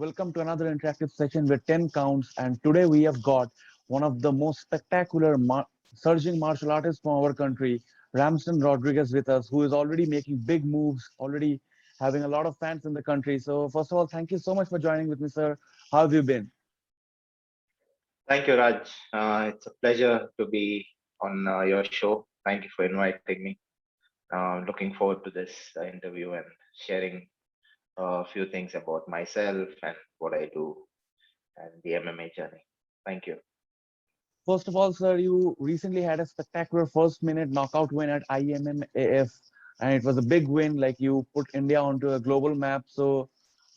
welcome to another interactive session with 10 counts. And today we have got one of the most spectacular surging martial artists from our country, Ramston Rodrigues, with us, who is already making big moves, already having a lot of fans in the country. So, first of all, thank you so much for joining with me, sir. How have you been? Thank you, Raj. It's a pleasure to be on your show. Thank you for inviting me. Looking forward to this interview and sharing a few things about myself and what I do and the MMA journey. Thank you. First of all, sir, you recently had a spectacular first minute knockout win at IMMAF, and it was a big win. Like you put India onto a global map. So,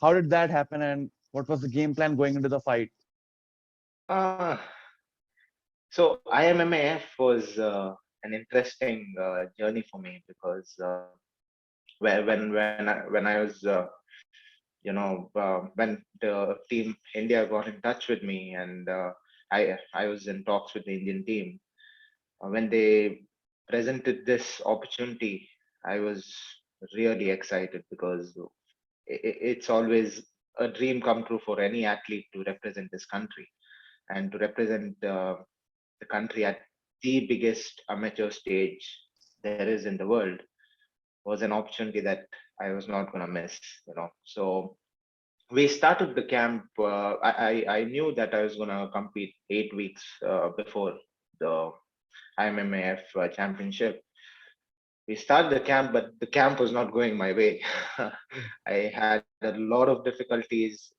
how did that happen, and what was the game plan going into the fight? Uh, so IMMAF was an interesting journey for me because when I was when the team India got in touch with me and I was in talks with the Indian team when they presented this opportunity, I was really excited because it's always a dream come true for any athlete to represent this country and to represent the country at the biggest amateur stage there is in the world was an opportunity that I was not going to miss, So we started the camp. I knew that I was going to compete 8 weeks before the IMMAF championship. We started the camp, but the camp was not going my way. I had a lot of difficulties.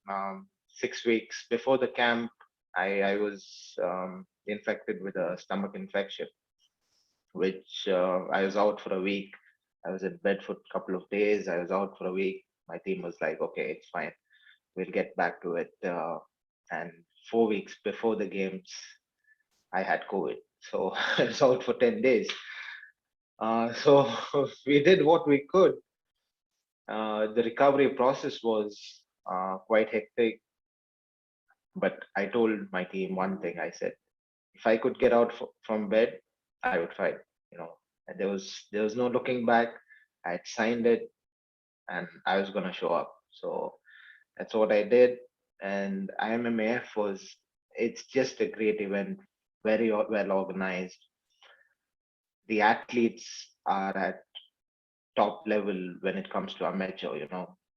6 weeks before the camp, I was infected with a stomach infection, which I was out for a week. I was in bed for a couple of days. I was out for a week. My team was like, okay, it's fine. We'll get back to it. And 4 weeks before the games, I had COVID. So I was out for 10 days. So we did what we could. The recovery process was quite hectic. But I told my team one thing. I said, if I could get out from bed, I would fight. And there was no looking back. I had signed it, and I was gonna show up. So that's what I did. And IMMAF it's just a great event, very well organized. The athletes are at top level when it comes to amateur,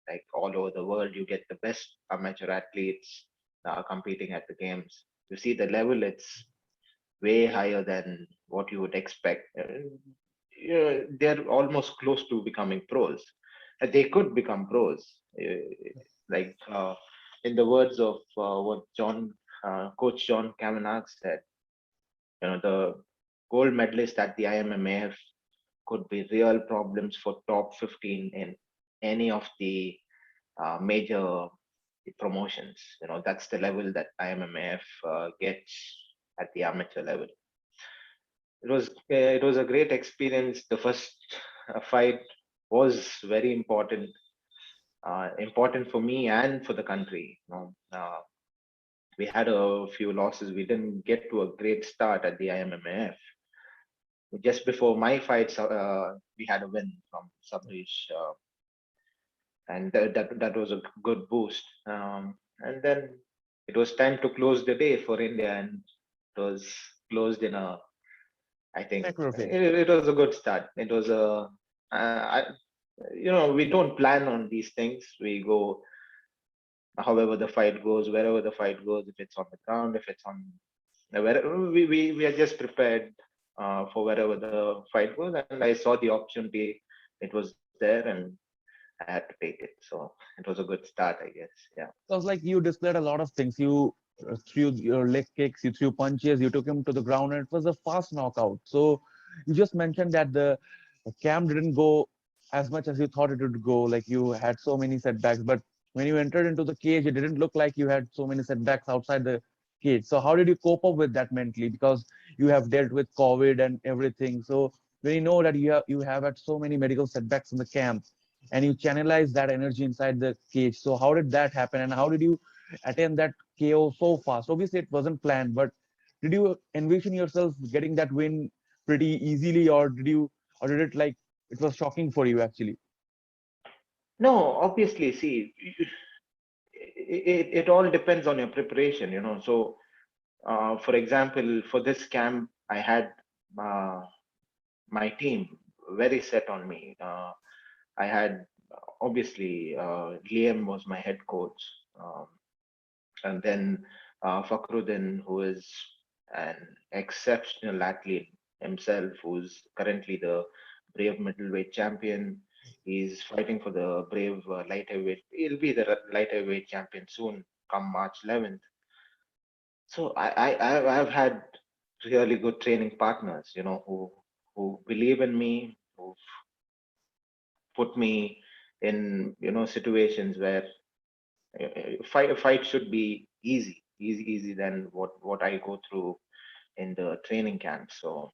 like all over the world, you get the best amateur athletes competing at the games. You see the level, it's way higher than what you would expect. They're almost close to becoming pros. They could become pros. Like in the words of what Coach John Kavanagh said, the gold medalist at the IMMAF could be real problems for top 15 in any of the major promotions. That's the level that IMMAF gets at the amateur level. It was a great experience. The first fight was very important for me and for the country. We had a few losses. We didn't get to a great start at the IMMAF. Just before my fights, we had a win from Sabrish, and that was a good boost. And then it was time to close the day for India, and it was closed in I think it was a good start. It was we don't plan on these things. We go however the fight goes, wherever the fight goes. If it's on the ground, if it's on wherever, we are just prepared for wherever the fight goes. And I saw the opportunity; it was there, and I had to take it. So it was a good start, I guess. Yeah. It was like you displayed a lot of things. You threw your leg kicks, you threw punches, you took him to the ground, and it was a fast knockout. So you just mentioned that the camp didn't go as much as you thought it would go. Like you had so many setbacks, but when you entered into the cage, it didn't look like you had so many setbacks outside the cage. So how did you cope up with that mentally? Because you have dealt with COVID and everything. So when you know that you have had so many medical setbacks in the camp, and you channelize that energy inside the cage. So how did that happen, and how did you attain that KO so fast? Obviously, it wasn't planned, but did you envision yourself getting that win pretty easily, or did it like it was shocking for you actually? No, obviously, see, it all depends on your preparation, So, for example, for this camp, I had uh, my team very set on me. I had obviously Liam was my head coach, um, and then Fakhruddin, who is an exceptional athlete himself, who's currently the Brave middleweight champion. He's fighting for the Brave light heavyweight. He'll be the light heavyweight champion soon, come March 11th. So I've had really good training partners, who believe in me, who put me in situations where fight should be easy than what I go through in the training camp. So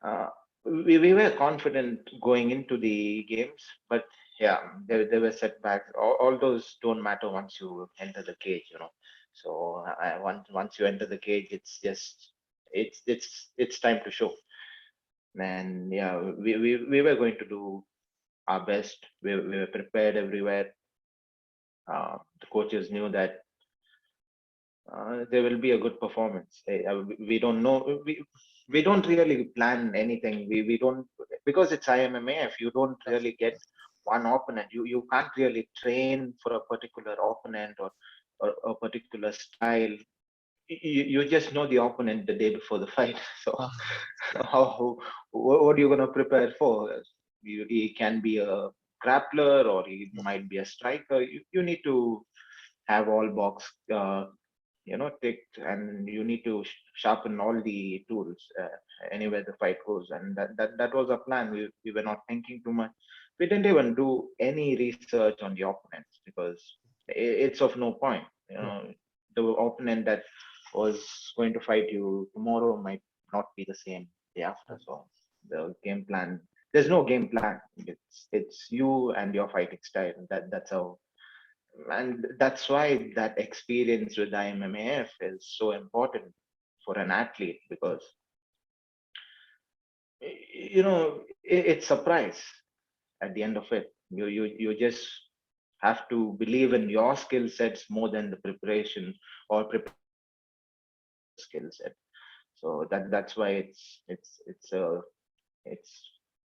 uh, we were confident going into the games, but yeah, there were setbacks. All those don't matter once you enter the cage. So once you enter the cage, it's just it's time to show. And yeah, we were going to do our best. We were prepared everywhere. The coaches knew that there will be a good performance. We don't know. We don't really plan anything. We don't, because it's IMMAF. You don't really get one opponent. You can't really train for a particular opponent or a particular style. You just know the opponent the day before the fight. So Ah, what are you gonna prepare for? He can be a grappler or he might be a striker. You need to have all box ticked, and you need to sharpen all the tools anywhere the fight goes. And that was our plan. We were not thinking too much. We didn't even do any research on the opponents, because it's of no point. The opponent that was going to fight you tomorrow might not be the same day after. So the game plan, there's no game plan. It's you and your fighting style. That's how. And that's why that experience with IMMAF is so important for an athlete, because it's surprise at the end of it. You just have to believe in your skill sets more than the preparation, or preparation more than your skill set. So that's why it's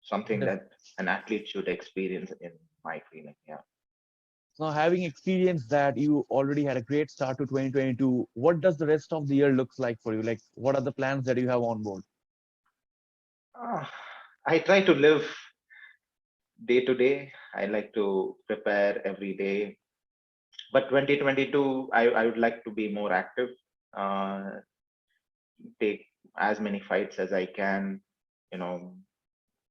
something def- that an athlete should experience, in my feeling. Yeah. Now, having experienced that, you already had a great start to 2022. What does the rest of the year looks like for you? Like, what are the plans that you have on board? Ah, I try to live day to day. I like to prepare every day. But 2022, I would like to be more active, uh, take as many fights as I can, you know,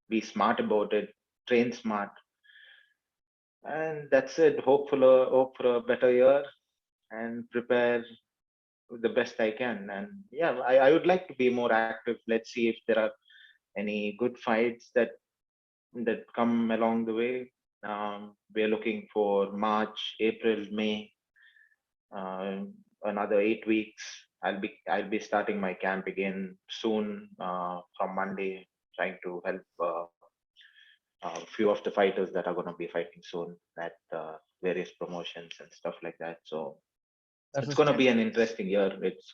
be smart about it, train smart. And that's it. Hope for a better year and prepare the best I can. And yeah, I would like to be more active. Let's see if there are any good fights that come along the way. We're looking for March, April, May, uh, another 8 weeks. I'll be starting my camp again soon, from Monday, trying to help a few of the fighters that are going to be fighting soon at various promotions and stuff like that. So That's it's a going to step. be an interesting year.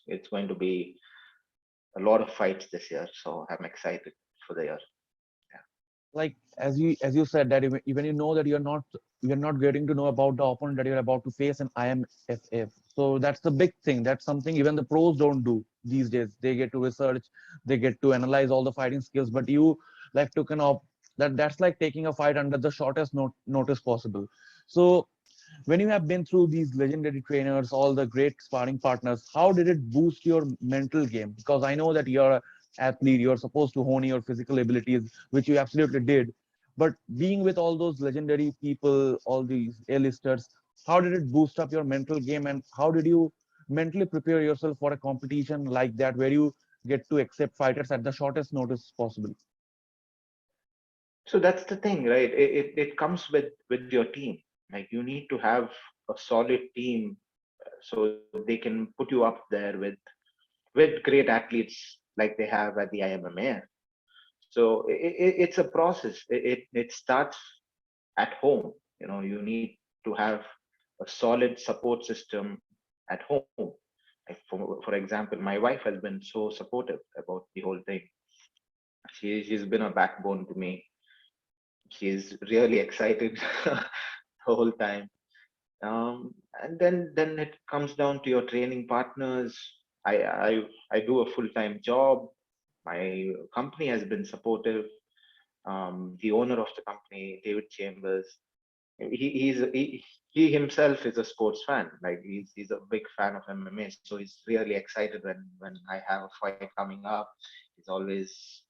It's going to be a lot of fights this year, so I'm excited for the year. Yeah. Like as you said that even you know that you're not getting to know about the opponent that you're about to face in IMFF. So that's the big thing. That's something even the pros don't do these days. They get to research, they get to analyze all the fighting skills, but you like took an op that's like taking a fight under the shortest notice possible. So when you have been through these legendary trainers, all the great sparring partners, how did it boost your mental game? Because I know that you're an athlete, you're supposed to hone your physical abilities, which you absolutely did. But being with all those legendary people, all these A-listers, how did it boost up your mental game, and how did you mentally prepare yourself for a competition like that where you get to accept fighters at the shortest notice possible? So that's the thing, right? It comes with your team. Like, you need to have a solid team, so they can put you up there with great athletes like they have at the IMMA. So it's a process. It starts at home. You need to have a solid support system at home. Like for example, my wife has been so supportive about the whole thing. She's been a backbone to me. She's really excited the whole time. And then it comes down to your training partners. I do a full-time job. My company has been supportive. The owner of the company, David Chambers, he himself is a sports fan. Like he's a big fan of MMA, so he's really excited when I have a fight coming up. He's always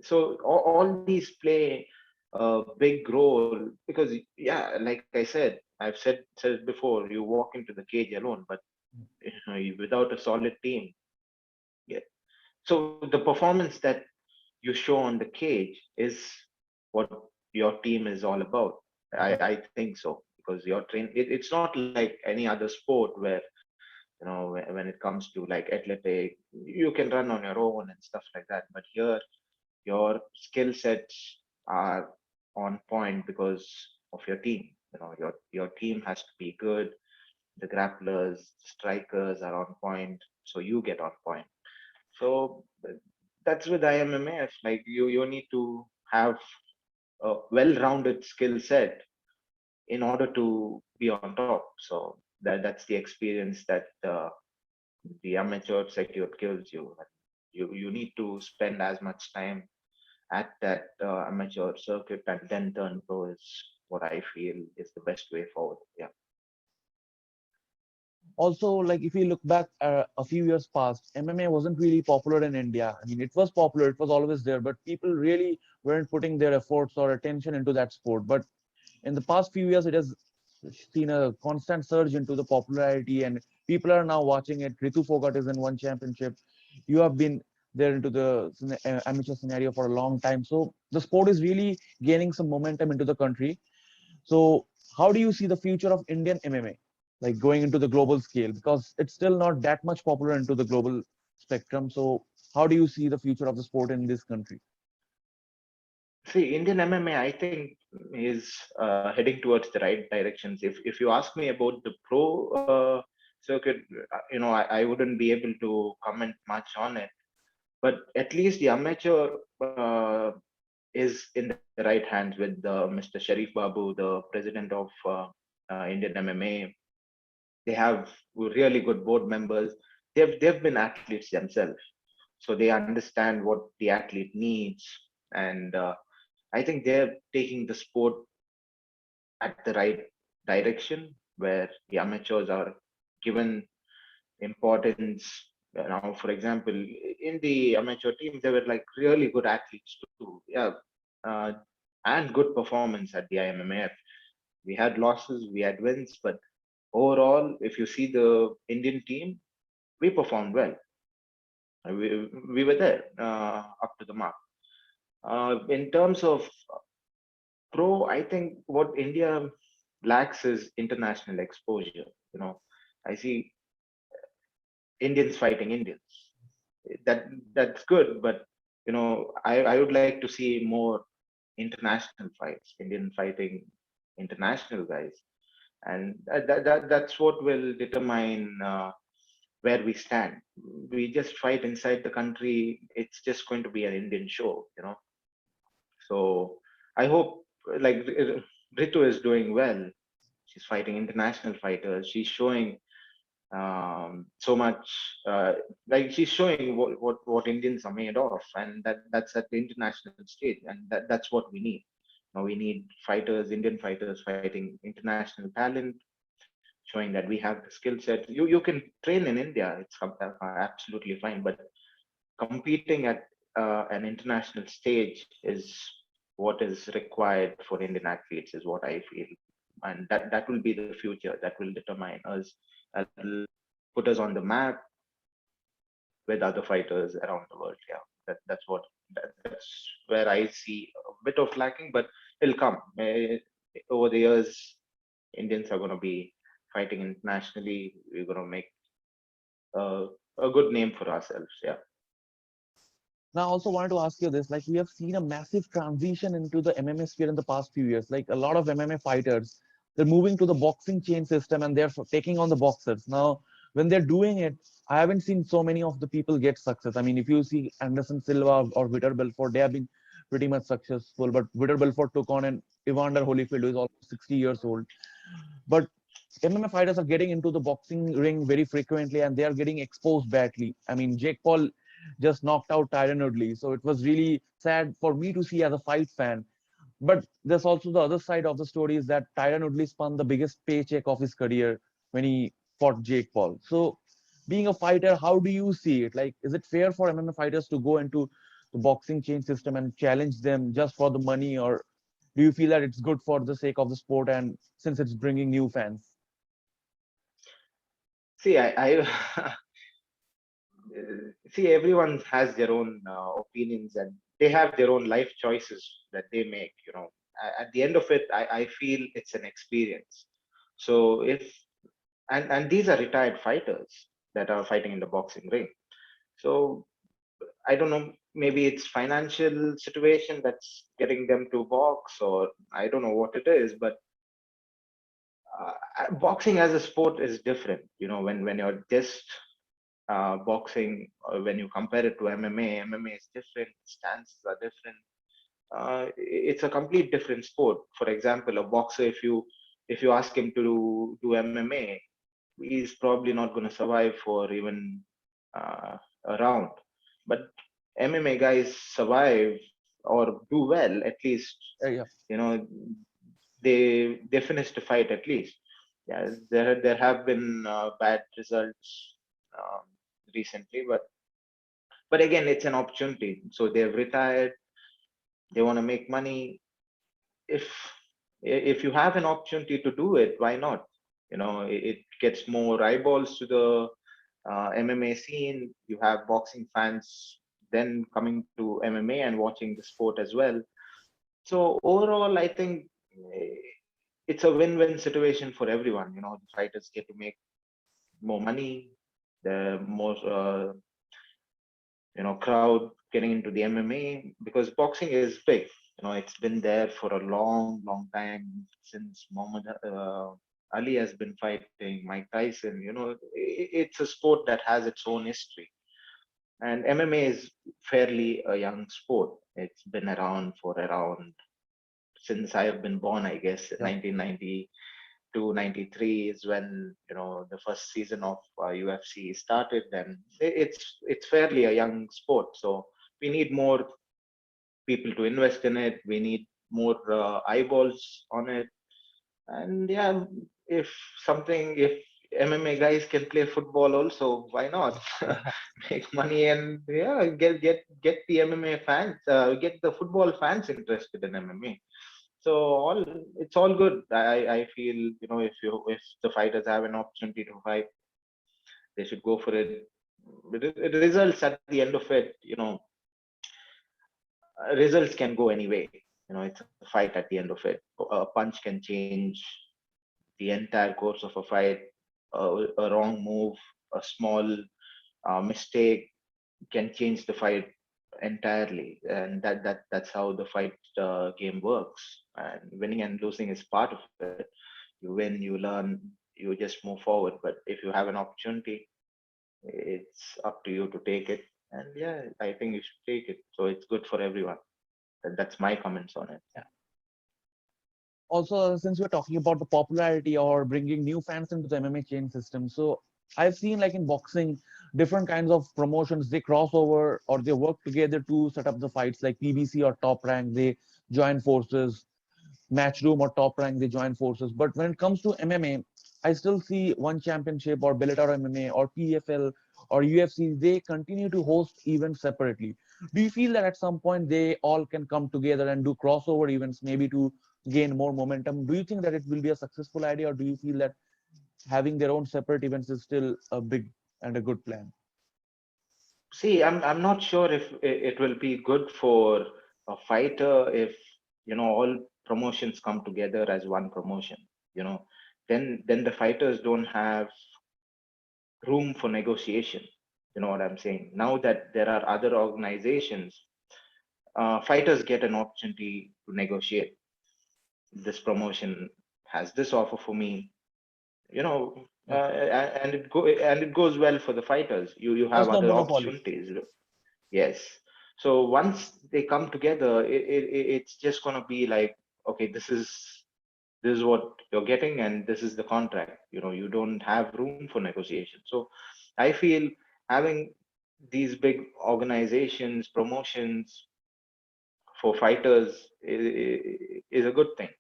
so all these play a big role because yeah, like I said, I've said it before. You walk into the cage alone, but without a solid team, yeah. So the performance that you show on the cage is what your team is all about. I think so because your it's not like any other sport where when it comes to like athletic, you can run on your own and stuff like that. But here, your skill sets are on point because of your team. Your team has to be good. The grapplers, strikers are on point, so you get on point. So that's with IMMAF. Like you need to have a well-rounded skill set in order to be on top. So that's the experience that the amateur circuit gives you. You need to spend as much time at that amateur circuit and then turn pro is what I feel is the best way forward. Yeah. Also, like if you look back a few years past, MMA wasn't really popular in India. I mean, it was popular, it was always there, but people really weren't putting their efforts or attention into that sport. But in the past few years, it has seen a constant surge into the popularity, and people are now watching it. Ritu Fogart is in one championship. You have been there into the amateur scenario for a long time. So the sport is really gaining some momentum into the country. So how do you see the future of Indian MMA, like going into the global scale? Because it's still not that much popular into the global spectrum. So how do you see the future of the sport in this country? See, Indian MMA, I think, is heading towards the right directions. If you ask me about the pro circuit, I wouldn't be able to comment much on it. But at least the amateur is in the right hands with Mr. Sharif Babu, the president of Indian MMA. They have really good board members. They've been athletes themselves, so they understand what the athlete needs, and I think they're taking the sport at the right direction, where the amateurs are given importance. Now, for example, in the amateur team, there were like really good athletes too. Yeah, uh, and good performance at the IMMAF. We had losses, we had wins, but overall, if you see the Indian team, we performed well. We were there up to the mark. In terms of pro, I think what India lacks is international exposure. I see Indians fighting Indians. That's good, but I would like to see more international fights, Indian fighting international guys, and that's what will determine where we stand. We just fight inside the country. It's just going to be an Indian show. So I hope like Ritu is doing well. She's fighting international fighters. She's showing so much like she's showing what Indians are made of, and that's at the international stage, and that's what we need. Now we need fighters, Indian fighters fighting international talent, showing that we have the skill set. You can train in India, it's absolutely fine, but competing at an international stage is what is required for Indian athletes, is what I feel, and that will be the future. That will determine us. That will put us on the map with other fighters around the world. Yeah, that's where I see a bit of lacking, but it'll come. Over the years, Indians are going to be fighting internationally. We're going to make a, a good name for ourselves. Yeah. Now, I also wanted to ask you this, like we have seen a massive transition into the MMA sphere in the past few years. Like a lot of MMA fighters they're moving to the boxing chain system and they're taking on the boxers. Now, when they're doing it, I haven't seen so many of the people get success. I mean, if you see Anderson Silva or Vitor Belfort, they have been pretty much successful. But Vitor Belfort took on an Evander Holyfield, who is almost 60 years old. But MMA fighters are getting into the boxing ring very frequently and they are getting exposed badly. I mean, Jake Paul just knocked out Tyron Woodley. So it was really sad for me to see as a fight fan. But there's also the other side of the story is that Tyron Woodley spun the biggest paycheck of his career when he fought Jake Paul. So being a fighter, how do you see it? Like, is it fair for MMA fighters to go into the boxing chain system and challenge them just for the money, or do you feel that it's good for the sake of the sport and since it's bringing new fans? See, see, everyone has their own opinions and they have their own life choices that they make. At the end of it, I feel it's an experience. So if and these are retired fighters that are fighting in the boxing ring. So I don't know, maybe it's financial situation that's getting them to box, or I don't know what it is, but boxing as a sport is different. When you're just boxing, when you compare it to MMA, MMA is different, stances are different. It's a complete different sport. For example, a boxer, if you ask him to do MMA, he's probably not going to survive for even a round. But MMA guys survive or do well at least. Yeah. You know, they finish the fight at least. Yeah, there have been bad results um, recently, but again, it's an opportunity. So they've retired. They want to make money. If if you have an opportunity to do it, why not? It gets more eyeballs to the MMA scene. You have boxing fans then coming to MMA and watching the sport as well. So overall, I think it's a win-win situation for everyone. The fighters get to make more money, the more crowd getting into the MMA, because boxing is big. It's been there for a long, long time since Muhammad Ali has been fighting, Mike Tyson. It's a sport that has its own history, and MMA is fairly a young sport. It's been around for around since I have been born, I guess, Yeah. 1992, 93 is when the first season of UFC started. Then it's fairly a young sport, so we need more people to invest in it. We need more eyeballs on it, and yeah, if if MMA guys can play football also, why not? Make money and yeah, get the MMA fans, get the football fans interested in MMA. So it's all good. I feel if the fighters have an opportunity to fight, they should go for it. It results at the end of it, results can go any way. It's a fight at the end of it. A punch can change the entire course of a fight. A wrong move, a small mistake can change the fight entirely, and that's how the fight game works. And winning and losing is part of it. You win, you learn, you just move forward. But if you have an opportunity, it's up to you to take it. And yeah, I think you should take it. So it's good for everyone. That's my comments on it. Yeah. Also, since we're talking about the popularity or bringing new fans into the MMA chain system, so I've seen like in boxing, different kinds of promotions, they cross over or they work together to set up the fights like PBC or Top Rank, they join forces, Matchroom or Top Rank, they join forces. But when it comes to MMA, I still see One Championship or Bellator MMA or PFL or UFC, they continue to host events separately. Do you feel that at some point they all can come together and do crossover events, maybe to gain more momentum? Do you think that it will be a successful idea, or do you feel that having their own separate events is still a big and a good plan? See, I'm not sure if it will be good for a fighter if all promotions come together as one promotion. You know, then the fighters don't have room for negotiation. You know what I'm saying? Now that there are other organizations, fighters get an opportunity to negotiate. This promotion has this offer for me, you know, Okay. and it goes well for the fighters. You have There's no other monopoly. opportunities. Yes. So once they come together, it's just gonna be like, okay, this is what you're getting, and this is the contract. You don't have room for negotiation. So I feel having these big organizations, promotions for fighters is a good thing.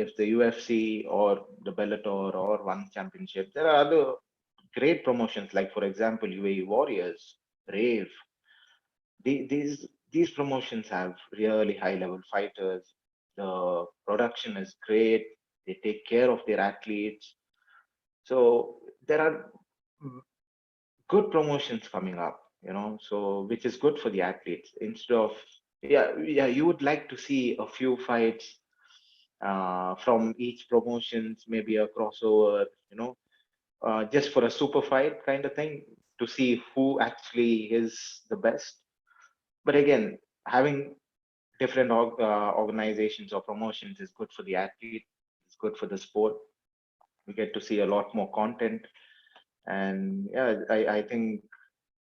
If the UFC or the Bellator or One Championship, there are other great promotions, like for example UAE Warriors, Rave. These promotions have really high level fighters. The production is great. They take care of their athletes. So there are good promotions coming up, so which is good for the athletes. Instead of, yeah, you would like to see a few fights from each promotions, maybe a crossover, just for a super fight kind of thing, to see who actually is the best. But again, having different organizations or promotions is good for the athlete. It's good for the sport. We get to see a lot more content, and yeah, I think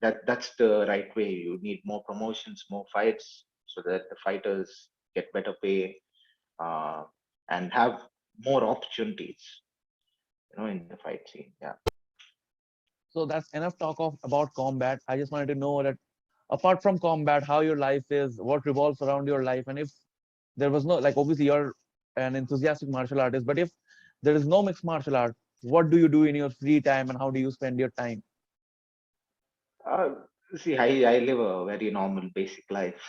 that's the right way. You need more promotions, more fights, so that the fighters get better pay, uh, and have more opportunities, in the fight scene. Yeah. So that's enough talk of about combat. I just wanted to know that apart from combat, how your life is, what revolves around your life, and if there was no, like, obviously you're an enthusiastic martial artist, but if there is no mixed martial art, what do you do in your free time and how do you spend your time? Uh, See, I live a very normal, basic life.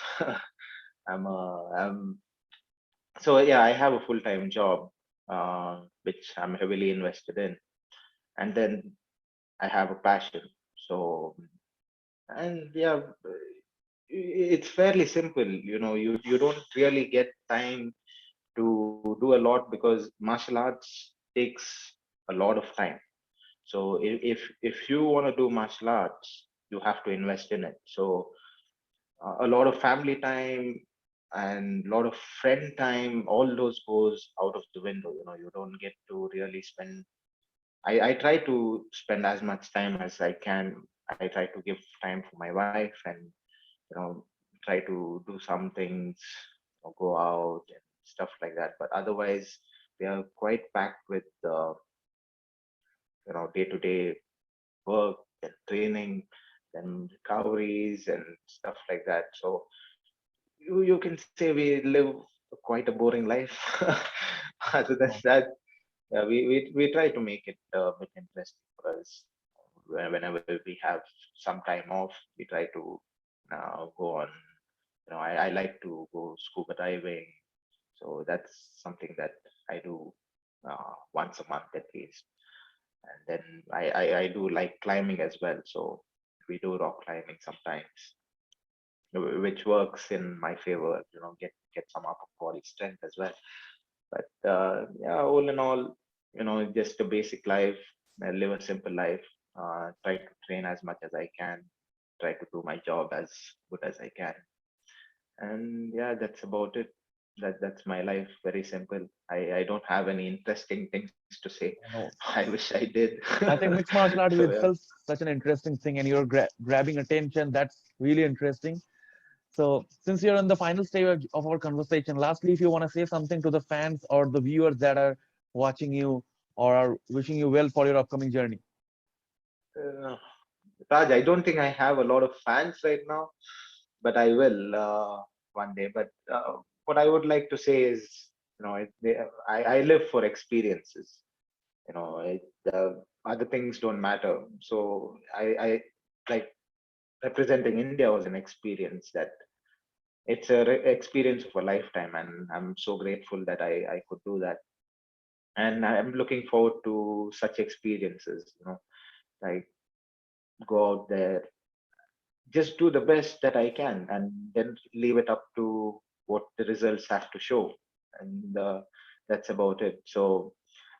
I'm so yeah, I have a full-time job, which I'm heavily invested in, and then I have a passion. So, and yeah, it's fairly simple. You don't really get time to do a lot, because martial arts takes a lot of time. So if you want to do martial arts, you have to invest in it. So a lot of family time and a lot of friend time, all those goes out of the window. You don't get to really spend. I try to spend as much time as I can. I try to give time for my wife, and you know try to do some things, or go out and stuff like that. But otherwise, we are quite packed with day-to-day work and training and recoveries and stuff like that. So you can say we live quite a boring life. Other than No. that, we try to make it a bit interesting for us. Whenever we have some time off, we try to go on. I like to go scuba diving, so that's something that I do once a month at least. And then I do like climbing as well, so we do rock climbing sometimes, which works in my favor. Get some upper body strength as well. But yeah, all in all, just a basic life. I live a simple life. Try to train as much as I can. Try to do my job as good as I can. And yeah, that's about it. That's my life. Very simple. I don't have any interesting things to say. No. I wish I did. I think mixed martial art So is yeah. itself such an interesting thing, and you're grabbing attention. That's really interesting. So, since you're in the final stage of our conversation, lastly, if you want to say something to the fans or the viewers that are watching you or are wishing you well for your upcoming journey. Uh, Raj, I don't think I have a lot of fans right now, but I will one day. But what I would like to say is, I live for experiences. Other things don't matter. So I like representing India was an experience that it's a experience of a lifetime, and I'm so grateful that I could do that. And I'm looking forward to such experiences. Like go out there, just do the best that I can, and then leave it up to what the results have to show. And that's about it. So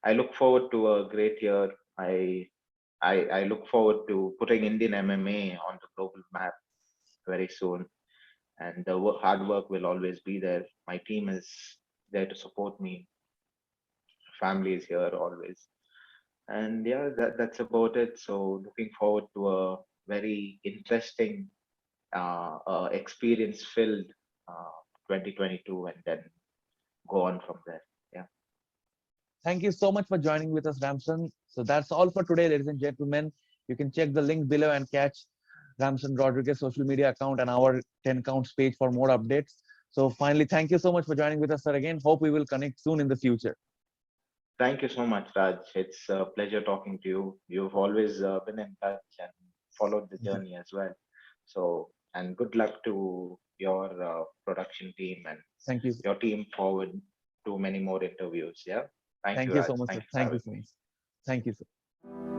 I look forward to a great year. I look forward to putting Indian MMA on the global map very soon. And the hard work will always be there. My team is there to support me. family is here always. And yeah, that's about it. So looking forward to a very interesting, experience filled, uh, 2022, and then go on from there. Yeah. Thank you so much for joining with us, Ramson. So that's all for today, ladies and gentlemen. You can check the link below and catch Ramson Rodrigues social media account and our 10 counts page for more updates. So finally, thank you so much for joining with us, sir. Again, hope we will connect soon in the future. Thank you so much, Raj. It's a pleasure talking to you. You've always been in touch and followed the journey as well. So, and good luck to your production team and Thank you. your team forward to many more interviews. Yeah. Thank Thank you, you Raj. so much, Thank sir. you for Thank you having so me. much. Thank you, sir.